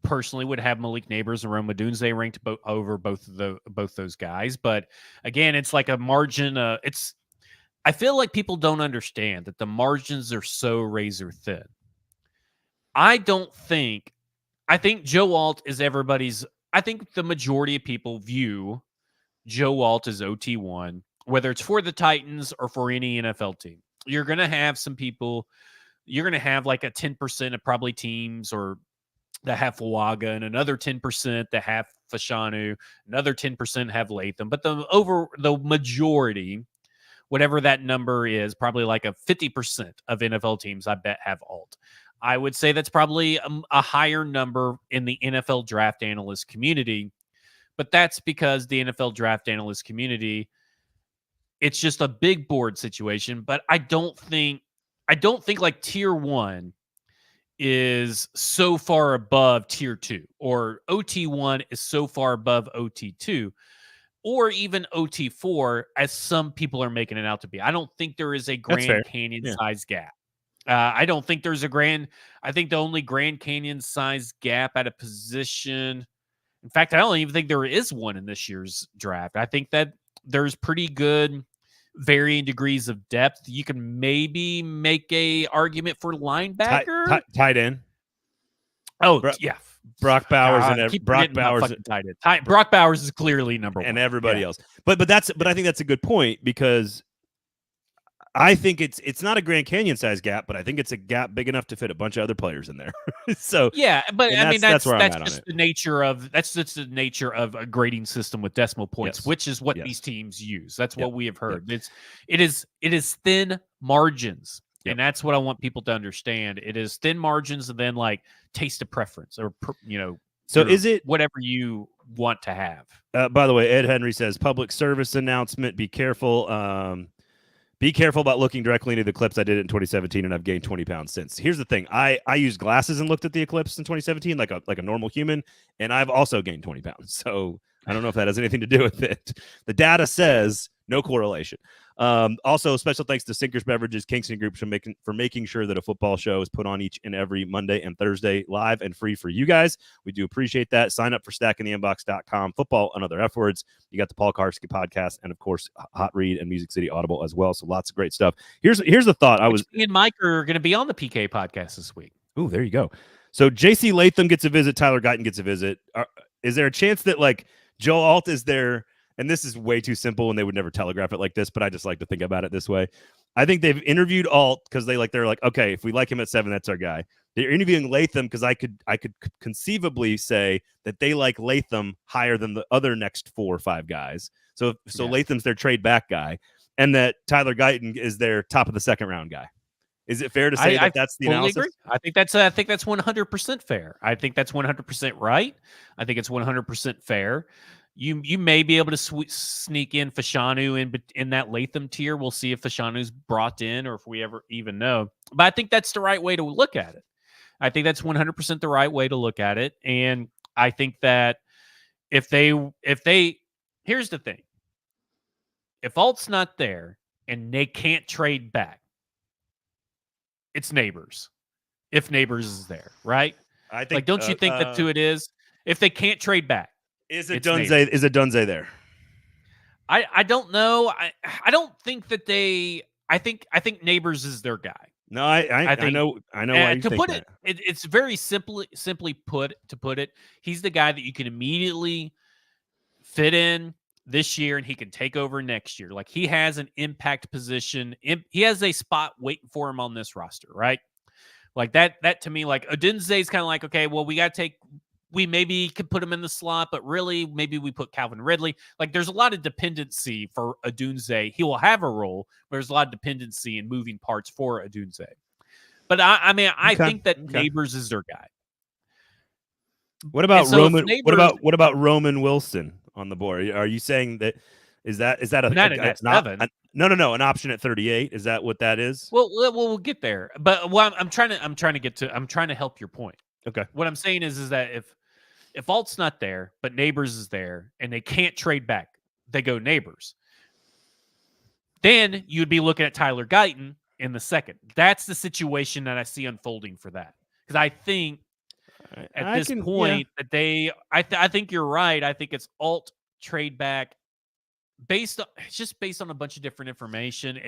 personally would have Malik Nabers and Rome Odunze ranked over both those guys. But again, it's like a margin. I feel like people don't understand that the margins are so razor thin. I think Joe Alt is everybody's. I think the majority of people view Joe Alt as OT1, whether it's for the Titans or for any NFL team. You're going to have some people. You're going to have like a 10% of probably teams or that have Fuaga, and another 10% that have Fashanu, another 10% have Latham. But the majority, whatever that number is, probably like a 50% of NFL teams, I bet, have Alt. I would say that's probably a higher number in the NFL draft analyst community, but that's because the NFL draft analyst community, it's just a big board situation. But I don't think like tier 1 is so far above tier 2, or OT1 is so far above OT2, or even OT4 as some people are making it out to be. I don't think there is a Grand Canyon size gap. I don't think there's I think the only Grand Canyon size gap at a position. In fact, I don't even think there is one in this year's draft. I think that there's pretty good varying degrees of depth. You can maybe make a argument for linebacker, tight end. Oh, yeah. Brock Bowers and Brock Bowers. Brock Bowers is clearly number 1, and everybody else. But I think that's a good point, because I think it's not a Grand Canyon size gap, but I think it's a gap big enough to fit a bunch of other players in there. So yeah, but I mean that's just the nature of a grading system with decimal points, which is what these teams use. That's what we have heard. It is thin margins. And that's what I want people to understand. It is thin margins, and then like taste of preference, or so is it whatever you want to have. By the way, Ed Henry says public service announcement. Be careful. Be careful about looking directly into the Eclipse. I did it in 2017, and I've gained 20 pounds since. Here's the thing. I used glasses and looked at the Eclipse in 2017 like a normal human, and I've also gained 20 pounds. So I don't know if that has anything to do with it. The data says no correlation. Also, special thanks to Sinkers Beverages Kingston Group for making sure that a football show is put on each and every Monday and Thursday live and free for you guys. We do appreciate that. Sign up for stackintheinbox.com. Football and other F words. You got the Paul Karski podcast, and of course Hot Read and Music City Audible as well. So lots of great stuff. Here's the thought. Me and Mike are going to be on the PK podcast this week. Ooh, there you go. So J.C. Latham gets a visit. Tyler Guyton gets a visit. Is there a chance that like Joe Alt is there? And this is way too simple, and they would never telegraph it like this, but I just like to think about it this way. I think they've interviewed Alt because they're like, okay, if we like him at 7, that's our guy. They're interviewing Latham because I could conceivably say that they like Latham higher than the other next 4 or 5 guys. So Latham's their trade back guy, and that Tyler Guyton is their top of the 2nd round guy. Is it fair to say that's the analysis? Agree. I think that's 100% fair. I think that's 100% right. I think it's 100% fair. You may be able to sneak in Fashanu in that Latham tier. We'll see if Fashanu's brought in, or if we ever even know. But I think that's the right way to look at it. I think that's 100% the right way to look at it. And I think that if they here's the thing. If Alt's not there and they can't trade back, it's Nabers. If Nabers is there, right? I think. Like, don't you think that's who it is? If they can't trade back, is it Dunze? Is it Dunze there? I don't know. I don't think that they. I think Nabers is their guy. No, I know why you think that. It's very simply put. He's the guy that you can immediately fit in this year, and he can take over next year. Like, he has an impact position. He has a spot waiting for him on this roster, right? Like that to me, like Odunze is kind of like, okay, well, we maybe could put him in the slot, but really maybe we put Calvin Ridley. Like, there's a lot of dependency for Odunze. He will have a role, but there's a lot of dependency and moving parts for Odunze. But I think that Nabers is their guy. What about Roman? What about Roman Wilson on the board? Are you saying that is that an option at 38? Is that what that is? Well, we'll get there. But I'm trying to help your point. Okay. What I'm saying is that if Alt's not there, but Nabers is there, and they can't trade back, they go Nabers. Then you'd be looking at Tyler Guyton in the second. That's the situation that I see unfolding for that. Because I think at this point that they, I think you're right. I think it's Alt trade back based on a bunch of different information.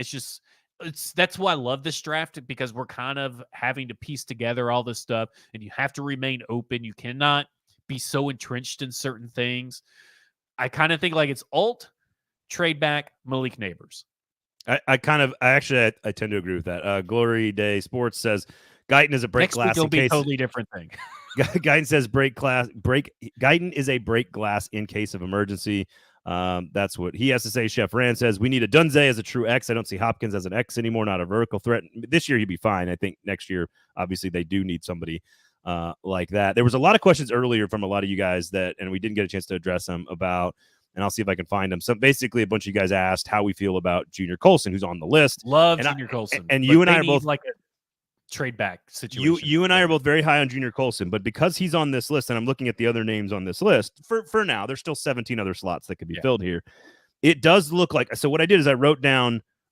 That's why I love this draft, because we're kind of having to piece together all this stuff, and you have to remain open. You cannot be so entrenched in certain things. I kind of think like it's Alt, trade back, Malik Nabers. I tend to agree with that. Glory Day Sports says Guyton is a break Next glass. Next week will be a totally different thing. Guyton says Guyton is a break glass in case of emergency. That's what he has to say. Chef Rand says we need a Dunze as a true X. I don't see Hopkins as an X anymore, not a vertical threat. This year he'd be fine. I think next year, obviously, they do need somebody like that. There was a lot of questions earlier from a lot of you guys and we didn't get a chance to address them about, and I'll see if I can find them. So basically, a bunch of you guys asked how we feel about Junior Colson, who's on the list. Love Junior Colson. And you and I are both like a trade back situation. You and I are both very high on Junior Colson, but because he's on this list, and I'm looking at the other names on this list, for now, there's still 17 other slots that could be filled here. It does look like, so what I did is I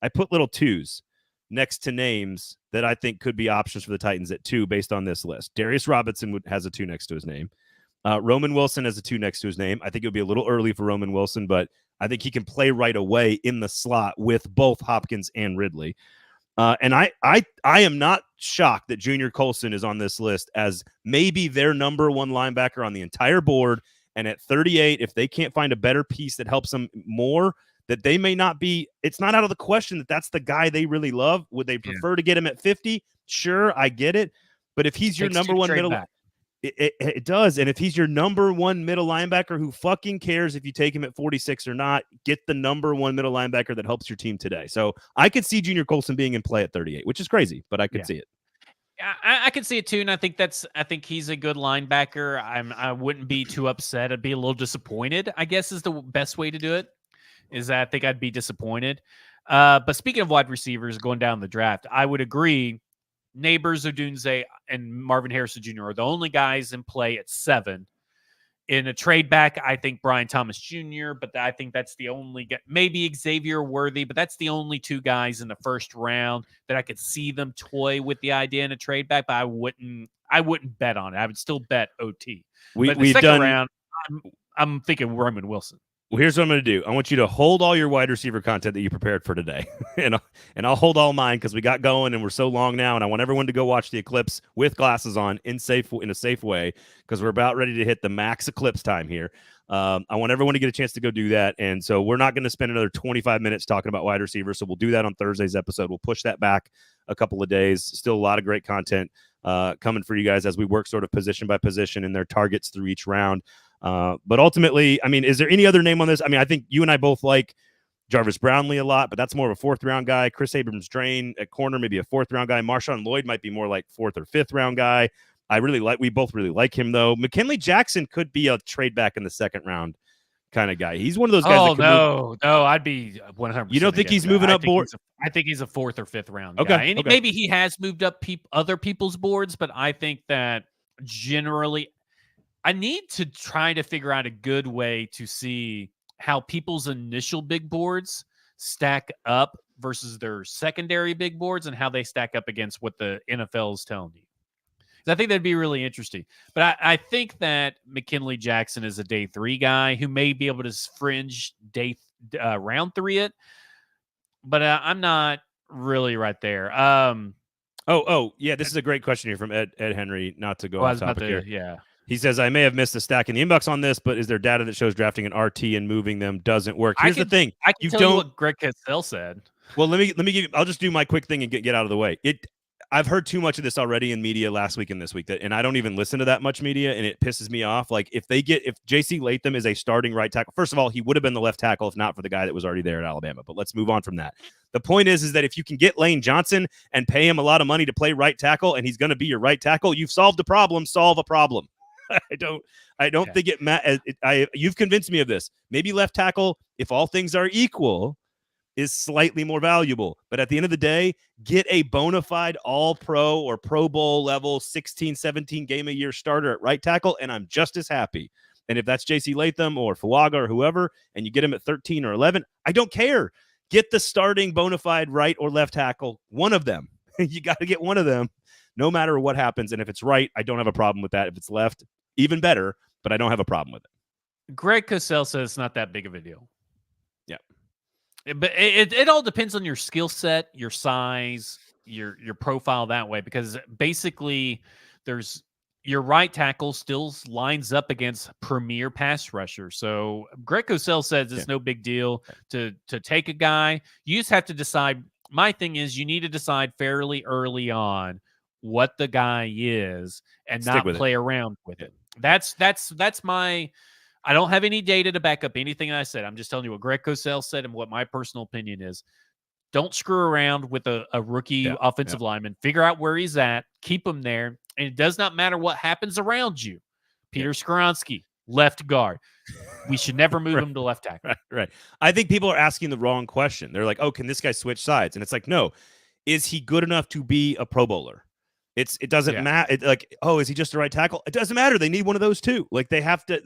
put little twos next to names that I think could be options for the Titans at 2 based on this list. Darius Robinson has a 2 next to his name. Roman Wilson has a 2 next to his name. I think it would be a little early for Roman Wilson, but I think he can play right away in the slot with both Hopkins and Ridley. And I am not shocked that Junior Colson is on this list as maybe their number 1 linebacker on the entire board. And at 38, if they can't find a better piece that helps them more, that they may not be, it's not out of the question that that's the guy they really love. Would they prefer to get him at 50? Sure, I get it. But if he's your number 1 middle, it does. And if he's your number 1 middle linebacker, who fucking cares if you take him at 46 or not, get the number 1 middle linebacker that helps your team today. So I could see Junior Colson being in play at 38, which is crazy, but I could see it. I can see it too, and I think he's a good linebacker. I wouldn't be too upset. I'd be a little disappointed, I guess, is the best way to do it. Is that I think I'd be disappointed. But speaking of wide receivers going down the draft, I would agree. Nabers, Odunze, and Marvin Harrison Jr. are the only guys in play at 7. In a trade back, I think Brian Thomas Jr., but I think that's the only guy, maybe Xavier Worthy, but that's the only 2 guys in the first round that I could see them toy with the idea in a trade back, but I wouldn't bet on it. I would still bet OT. But in the second round, I'm thinking Roman Wilson. Well, here's what I'm going to do. I want you to hold all your wide receiver content that you prepared for today, and I'll hold all mine because we got going and we're so long now, and I want everyone to go watch the Eclipse with glasses on in a safe way because we're about ready to hit the max Eclipse time here. I want everyone to get a chance to go do that, and so we're not going to spend another 25 minutes talking about wide receivers, so we'll do that on Thursday's episode. We'll push that back a couple of days. Still a lot of great content coming for you guys as we work sort of position by position in their targets through each round. But ultimately, I mean, is there any other name on this? I mean, I think you and I both like Jarvis Brownlee a lot, but that's more of a 4th round guy. Chris Abrams-Drain at corner, maybe a 4th round guy. Marshawn Lloyd might be more like 4th or 5th round guy. We both really like him though. McKinley Jackson could be a trade back in the 2nd round kind of guy. He's one of those guys. Oh, no, I'd be 100%. You don't think he's moving up board? I think he's a 4th or 5th round guy. And maybe he has moved up other people's boards, but I think that generally I need to try to figure out a good way to see how people's initial big boards stack up versus their secondary big boards and how they stack up against what the NFL is telling you. I think that'd be really interesting. But I think that McKinley Jackson is a day 3 guy who may be able to fringe round 3 it. But I'm not really right there. Yeah, this is a great question here from Ed Henry, not to go off topic here. Yeah. He says, I may have missed a stack in the inbox on this, but is there data that shows drafting an RT and moving them doesn't work? Here's the thing. I can tell you what Greg Cosell said. Well, let me give you, I'll just do my quick thing and get out of the way. I've heard too much of this already in media last week and this week, and I don't even listen to that much media, and it pisses me off. Like, if J.C. Latham is a starting right tackle, first of all, he would have been the left tackle if not for the guy that was already there at Alabama. But let's move on from that. The point is that if you can get Lane Johnson and pay him a lot of money to play right tackle, and he's going to be your right tackle, you've solved a problem. Solve a problem. I don't think you've convinced me of this. Maybe left tackle, if all things are equal, is slightly more valuable. But at the end of the day, get a bona fide all-pro or Pro Bowl level 16, 17 game a year starter at right tackle, and I'm just as happy. And if that's J.C. Latham or Fuaga or whoever, and you get him at 13 or 11, I don't care. Get the starting bona fide right or left tackle, one of them. You got to get one of them no matter what happens. And if it's right, I don't have a problem with that. If it's left, even better, but I don't have a problem with it. Greg Cosell says it's not that big of a deal. Yeah. But it all depends on your skill set, your size, your profile that way, because basically there's your right tackle still lines up against premier pass rusher. So Greg Cosell says it's no big deal to take a guy. You just have to decide. My thing is you need to decide fairly early on what the guy is and not play around with it. That's my. I don't have any data to back up anything I said. I'm just telling you what Greg Cosell said and what my personal opinion is. Don't screw around with a rookie offensive lineman. Figure out where he's at. Keep him there. And it does not matter what happens around you. Peter Skoronski, left guard. We should never move him to left tackle. Right. I think people are asking the wrong question. They're like, oh, can this guy switch sides? And it's like, no. Is he good enough to be a Pro Bowler? It doesn't matter. Is he just a right tackle? It doesn't matter. They need one of those too. Like, they have to.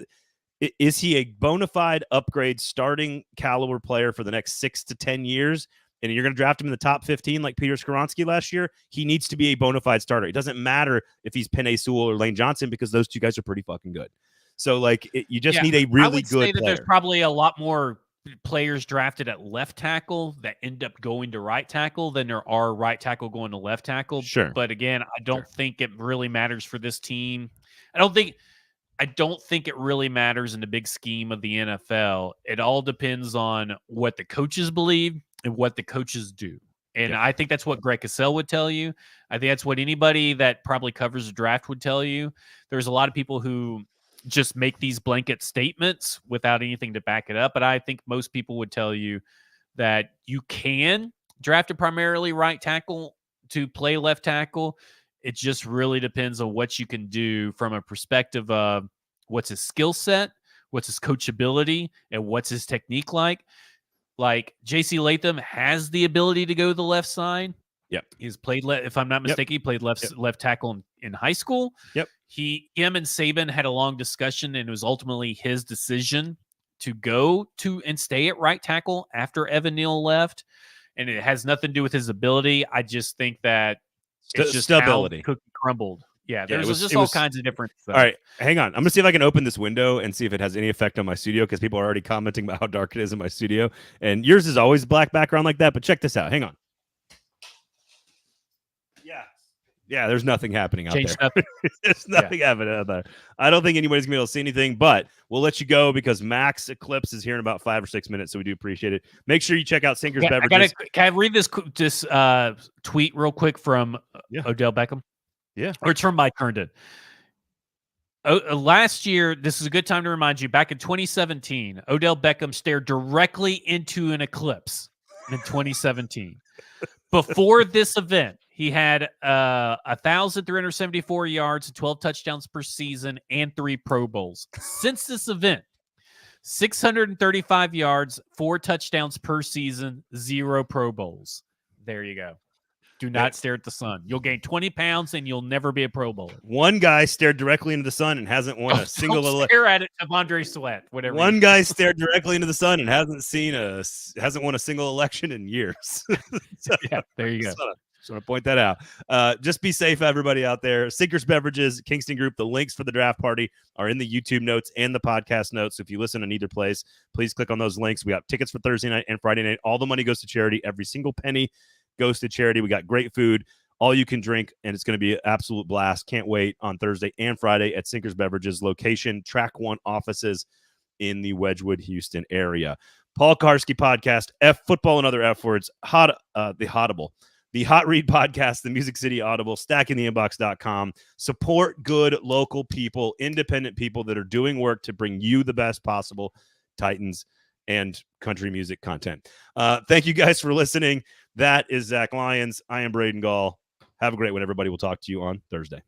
Is he a bona fide upgrade starting caliber player for the next 6 to 10 years? And you're going to draft him in the top 15 like Peter Skoronski last year? He needs to be a bona fide starter. It doesn't matter if he's Penei Sewell or Lane Johnson because those two guys are pretty fucking good. So, you just need a really good player. There's probably a lot more players drafted at left tackle that end up going to right tackle than there are right tackle going to left tackle. Sure. But again, I don't think it really matters for this team. I don't think it really matters in the big scheme of the NFL. It all depends on what the coaches believe and what the coaches do. And I think that's what Greg Cosell would tell you. I think that's what anybody that probably covers the draft would tell you. There's a lot of people who just make these blanket statements without anything to back it up. But I think most people would tell you that you can draft a primarily right tackle to play left tackle. It just really depends on what you can do from a perspective of what's his skill set, what's his coachability, and what's his technique like. Like, J.C. Latham has the ability to go to the left side. Yep. He's played, if I'm not mistaken, he played left tackle in high school. Yep. Him and Saban had a long discussion, and it was ultimately his decision to go to and stay at right tackle after Evan Neal left. And it has nothing to do with his ability. I just think that it's just stability. How cookie crumbled. Yeah, there's just all kinds of different stuff. All right, hang on. I'm going to see if I can open this window and see if it has any effect on my studio, because people are already commenting about how dark it is in my studio. And yours is always black background like that, but check this out. Hang on. Yeah, there's nothing happening out there. There's nothing happening out there. I don't think anybody's going to be able to see anything, but we'll let you go because Max Eclipse is here in about 5 or 6 minutes, so we do appreciate it. Make sure you check out Sinkers Beverages. Can I read this tweet real quick from Odell Beckham? Yeah. Or it's from Mike Herndon. Last year, this is a good time to remind you, back in 2017, Odell Beckham stared directly into an eclipse in 2017. Before this event, he had 1,374 yards and 12 touchdowns per season and 3 Pro Bowls. Since this event, 635 yards, 4 touchdowns per season, 0 Pro Bowls. There you go. Do not stare at the sun. You'll gain 20 pounds and you'll never be a Pro Bowler. One guy stared directly into the sun and hasn't won a single election. Stare at it, T'Vondre Sweat. Whatever. One guy stared directly into the sun and hasn't won a single election in years. So, yeah, there you go. Just want to point that out. Just be safe, everybody out there. Sinkers Beverages, Kingston Group. The links for the draft party are in the YouTube notes and the podcast notes. So if you listen in either place, please click on those links. We got tickets for Thursday night and Friday night. All the money goes to charity. Every single penny goes to charity. We got great food, all you can drink, and it's going to be an absolute blast. Can't wait on Thursday and Friday at Sinkers Beverages. Location, Track 1 offices in the Wedgwood, Houston area. Paul Karski podcast, F Football and Other F Words, the Hot Read podcast, the Music City Audible, stackingtheinbox.com. Support good local people, independent people that are doing work to bring you the best possible Titans and country music content. Thank you guys for listening. That is Zach Lyons. I am Braden Gall. Have a great one, everybody. We'll talk to you on Thursday.